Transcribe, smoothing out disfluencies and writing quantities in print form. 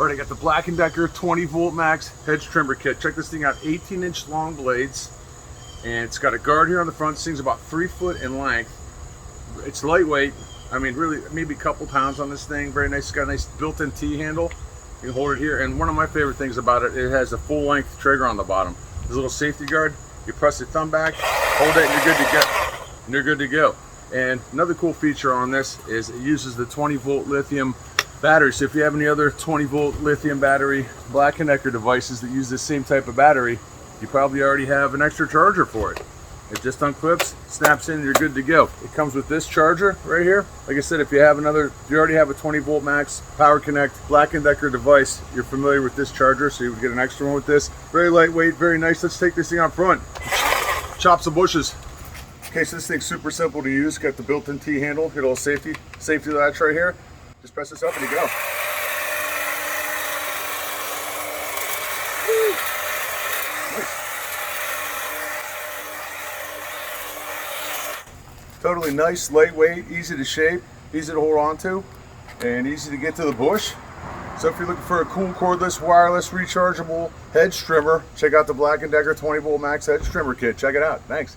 All right, I got the BLACK+DECKER 20V max hedge trimmer kit. Check this thing out, 18-inch long blades, and it's got a guard here on the front. This thing's about 3 foot in length. It's lightweight. I mean, really, maybe a couple pounds on this thing. Very nice. It's got a nice built-in T-handle. You can hold it here, and one of my favorite things about it, it has a full-length trigger on the bottom. There's a little safety guard. You press your thumb back, hold it, and you're good to go. And you're good to go. And another cool feature on this is it uses the 20-volt lithium battery. So if you have any other 20-volt lithium battery BLACK+DECKER devices that use the same type of battery, you probably already have an extra charger for it. It just unclips, snaps in, and you're good to go. It comes with this charger right here. Like I said, if you already have a 20-volt max Power Connect BLACK+DECKER device, you're familiar with this charger, so you would get an extra one with this. Very lightweight, very nice. Let's take this thing out front. Chop some bushes. Okay, so this thing's super simple to use. Got the built-in T-handle, hit a little safety latch right here. Just press this up and you go. Woo. Nice. Totally nice, lightweight, easy to shape, easy to hold on to, and easy to get to the bush. So if you're looking for a cool cordless, wireless, rechargeable hedge trimmer, check out the BLACK+DECKER 20V max hedge trimmer kit. Check it out. Thanks.